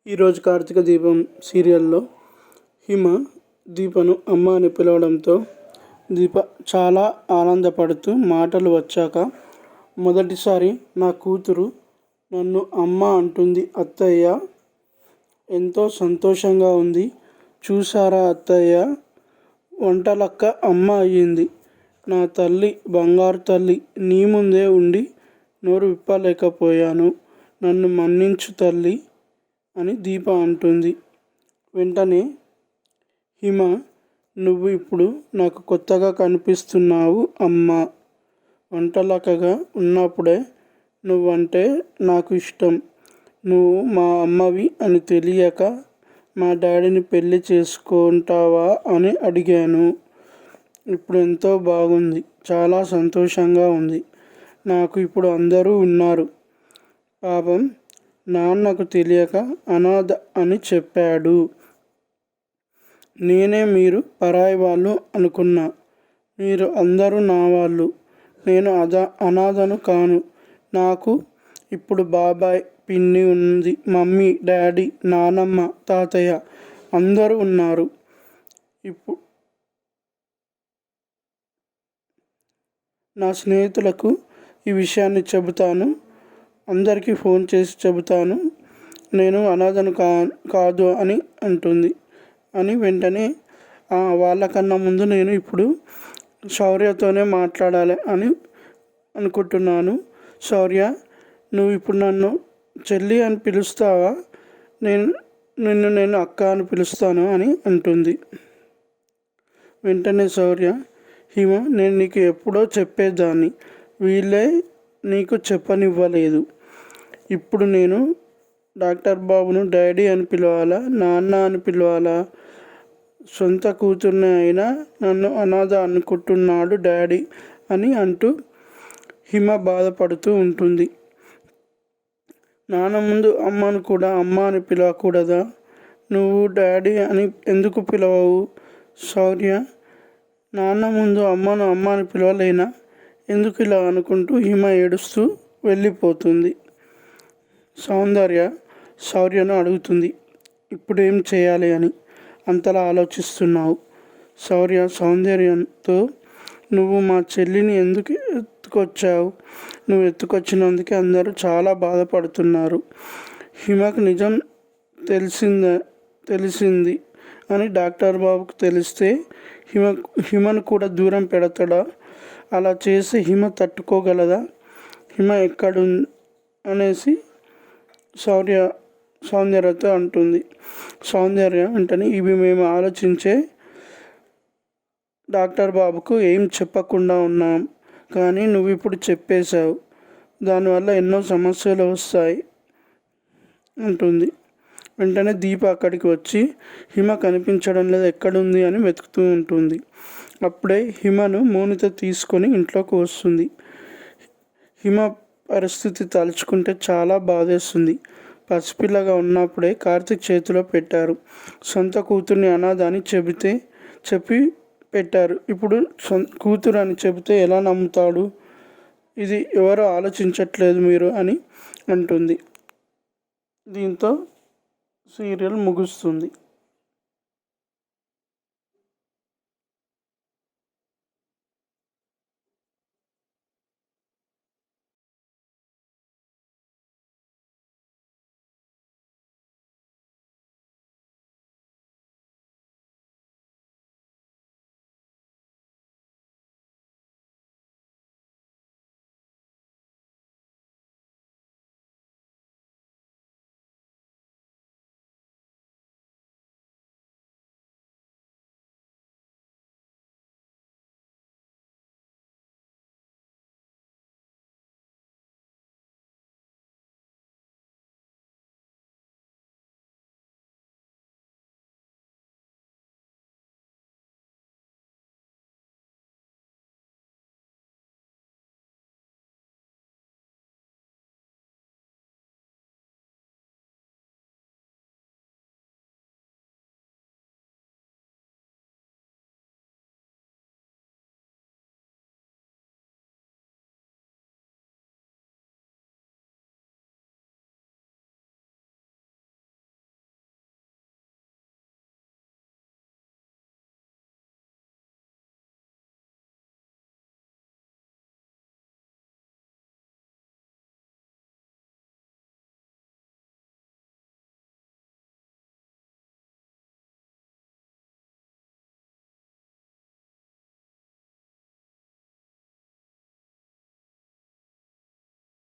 ఈరోజు కార్తీక దీపం సీరియల్లో హిమ దీపను అమ్మ అని పిలవడంతో దీప చాలా ఆనందపడుతూ మాటలు వచ్చాక మొదటిసారి నా కూతురు నన్ను అమ్మ అంటుంది అత్తయ్య, ఎంతో సంతోషంగా ఉంది. చూసారా అత్తయ్య, వంటలక్క అమ్మ అయ్యింది. నా తల్లి, బంగారు తల్లి, నీ ముందే ఉండి నోరు విప్పలేకపోయాను. నన్ను మన్నించు తల్లి అని దీప అంటుంది. వెంటనే హిమ, నువ్వు ఇప్పుడు నాకు కొత్తగా కనిపిస్తున్నావు అమ్మా. వంటలకగా ఉన్నప్పుడే నువ్వంటే నాకు ఇష్టం. నువ్వు మా అమ్మవి అని తెలియక మా డాడీని పెళ్ళి చేసుకుంటావా అని అడిగాను. ఇప్పుడు ఎంతో బాగుంది, చాలా సంతోషంగా ఉంది. నాకు ఇప్పుడు అందరూ ఉన్నారు. పాపం నాన్నకు తెలియక అనాథ అని చెప్పాడు. నేనే మీరు పరాయి వాళ్ళు అనుకున్నా. మీరు అందరూ నా వాళ్ళు. నేను అనాథను కాను. నాకు ఇప్పుడు బాబాయ్, పిన్ని ఉంది. మమ్మీ, డాడీ, నానమ్మ, తాతయ్య అందరూ ఉన్నారు. ఇప్పుడు నా స్నేహితులకు ఈ విషయాన్ని చెబుతాను. అందరికీ ఫోన్ చేసి చెబుతాను. నేను అనాథను కాదు అని అంటుంది. అని వెంటనే వాళ్ళకన్నా ముందు నేను ఇప్పుడు శౌర్యతోనే మాట్లాడాలి అని అనుకుంటున్నాను. శౌర్య, నువ్వు ఇప్పుడు నన్ను చెల్లి అని పిలుస్తావా? నిన్ను అక్క అని పిలుస్తాను అని అంటుంది. వెంటనే శౌర్య, హిమ, నేను నీకు ఎప్పుడో చెప్పేదాన్ని, వీళ్ళే నీకు చెప్పనివ్వలేదు. ఇప్పుడు నేను డాక్టర్ బాబును డాడీ అని పిలవాలా, నాన్న అని పిలవాలా? సొంత కూతుర్ని అయినా నన్ను అనాథ అనుకుంటున్నాడు డాడీ అని అంటూ హిమ బాధపడుతూ ఉంటుంది. నాన్న ముందు అమ్మను కూడా అమ్మ అని పిలవకూడదా? నువ్వు డాడీ అని ఎందుకు పిలవవు? శౌర్య, నాన్న ముందు అమ్మను అమ్మ అని పిలవలేనా? ఎందుకు ఇలా అనుకుంటూ హిమ ఏడుస్తూ వెళ్ళిపోతుంది. శౌర్యను అడుగుతుంది, ఇప్పుడు ఏం చేయాలి అని అంతలా ఆలోచిస్తున్నావు? సౌందర్యంతో, నువ్వు మా చెల్లిని ఎందుకు ఎత్తుకొచ్చావు? నువ్వు ఎత్తుకొచ్చినందుకే అందరూ చాలా బాధపడుతున్నారు. హిమకు నిజం తెలిసింది అని డాక్టర్ బాబుకు తెలిస్తే హిమను కూడా దూరం పెడతాడా? అలా చేసి హిమ తట్టుకోగలదా? హిమ ఎక్కడు అనేసి సౌందర్యతో అంటుంది. సౌందర్య వెంటనే, ఇవి మేము ఆలోచించే డాక్టర్ బాబుకు ఏం చెప్పకుండా ఉన్నాం, కానీ నువ్వు ఇప్పుడు చెప్పేశావు, దానివల్ల ఎన్నో సమస్యలు వస్తాయి అంటుంది. వెంటనే దీప అక్కడికి వచ్చి హిమ కనిపించడం లేదు, ఎక్కడుంది అని వెతుకుతూ ఉంటుంది. అప్పుడే హిమను మౌనిత తీసుకొని ఇంట్లోకి వస్తుంది. హిమ పరిస్థితి తలుచుకుంటే చాలా బాధేస్తుంది. పసిపిల్లగా ఉన్నప్పుడే కార్తీక్ చేతిలో పెట్టారు. సొంత కూతుర్ని అనాథ అని చెప్పి పెట్టారు. ఇప్పుడు కూతురు అని చెబితే ఎలా నమ్ముతాడు? ఇది ఎవరు ఆలోచించట్లేదు మీరు అని అంటుంది. దీంతో సీరియల్ ముగుస్తుంది.